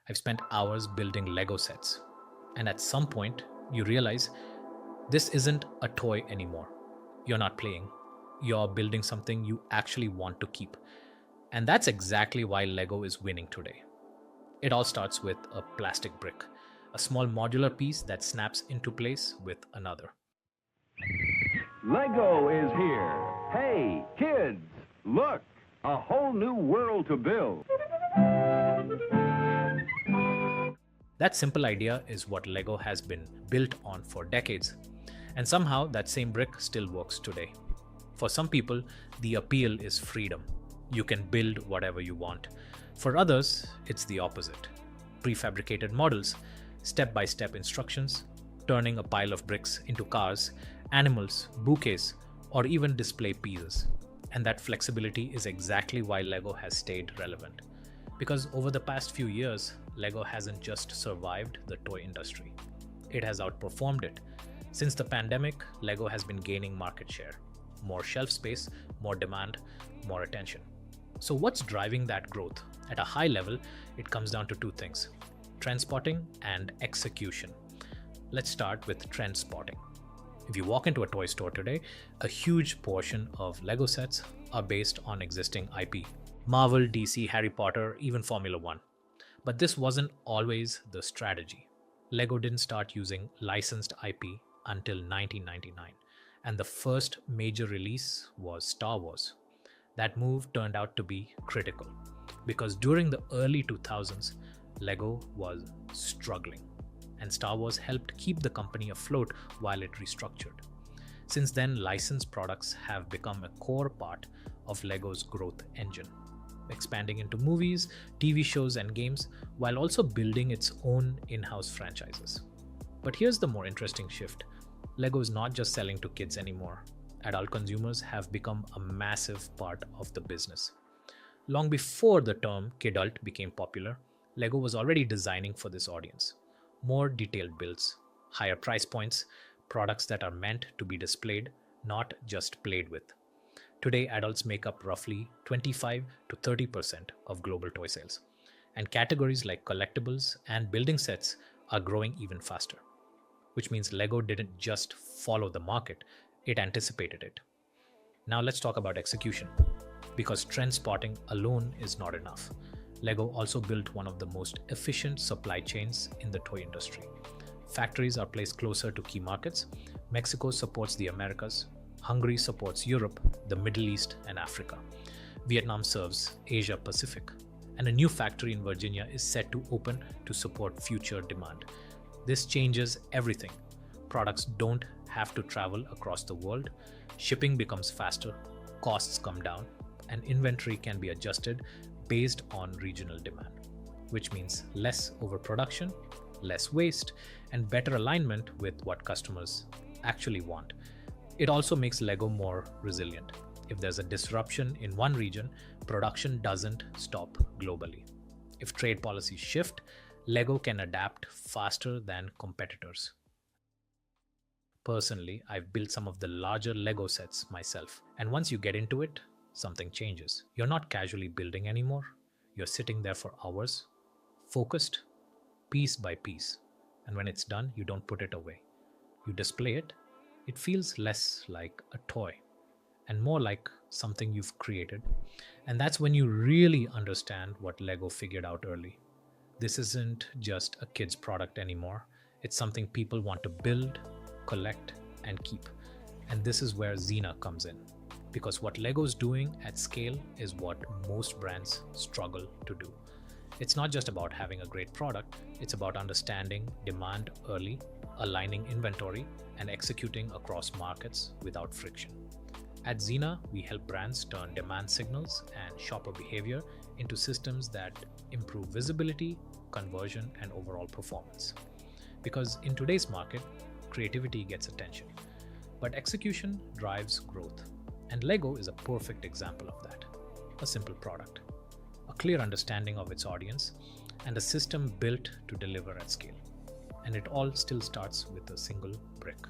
I've spent hours building Lego sets. And at some point, you realize this isn't a toy anymore. You're not playing, you're building something you actually want to keep. And that's exactly why Lego is winning today. It all starts with a plastic brick, a small modular piece that snaps into place with another. Lego is here. Hey, kids, look, a whole new world to build. That simple idea is what Lego has been built on for decades. And somehow that same brick still works today. For some people, the appeal is freedom. You can build whatever you want. For others, it's the opposite. Prefabricated models, step-by-step instructions, turning a pile of bricks into cars, animals, bouquets, or even display pieces. And that flexibility is exactly why Lego has stayed relevant. Because over the past few years, Lego hasn't just survived the toy industry. It has outperformed it. Since the pandemic, Lego has been gaining market share. More shelf space, more demand, more attention. So what's driving that growth? At a high level, it comes down to two things: trend spotting and execution. Let's start with trend spotting. If you walk into a toy store today, a huge portion of Lego sets are based on existing IP. Marvel, DC, Harry Potter, even Formula One. But this wasn't always the strategy. Lego didn't start using licensed IP until 1999, and the first major release was Star Wars. That move turned out to be critical, because during the early 2000s, Lego was struggling, and Star Wars helped keep the company afloat while it restructured. Since then, licensed products have become a core part of Lego's growth engine, expanding into movies, TV shows, and games, while also building its own in-house franchises. But here's the more interesting shift. Lego is not just selling to kids anymore. Adult consumers have become a massive part of the business. Long before the term Kidult became popular, Lego was already designing for this audience. More detailed builds, higher price points, products that are meant to be displayed, not just played with. Today, adults make up roughly 25 to 30% of global toy sales, and categories like collectibles and building sets are growing even faster, which means Lego didn't just follow the market, it anticipated it. Now let's talk about execution, because trend spotting alone is not enough. Lego also built one of the most efficient supply chains in the toy industry. Factories are placed closer to key markets. Mexico supports the Americas. Hungary supports Europe, the Middle East, and Africa. Vietnam serves Asia Pacific. And a new factory in Virginia is set to open to support future demand. This changes everything. Products don't have to travel across the world. Shipping becomes faster, costs come down, and inventory can be adjusted based on regional demand, which means less overproduction, less waste, and better alignment with what customers actually want. It also makes Lego more resilient. If there's a disruption in one region, production doesn't stop globally. If trade policies shift, Lego can adapt faster than competitors. Personally, I've built some of the larger Lego sets myself, and once you get into it, something changes. You're not casually building anymore. You're sitting there for hours, focused, piece by piece. And when it's done, you don't put it away. You display it. It feels less like a toy and more like something you've created. And that's when you really understand what Lego figured out early. This isn't just a kid's product anymore. It's something people want to build, collect, and keep. And this is where Xena comes in. Because what Lego's doing at scale is what most brands struggle to do. It's not just about having a great product, it's about understanding demand early, aligning inventory, and executing across markets without friction. At Xena, we help brands turn demand signals and shopper behavior into systems that improve visibility, conversion, and overall performance. Because in today's market, creativity gets attention, but execution drives growth. And Lego is a perfect example of that. A simple product, a clear understanding of its audience, and a system built to deliver at scale. And it all still starts with a single brick.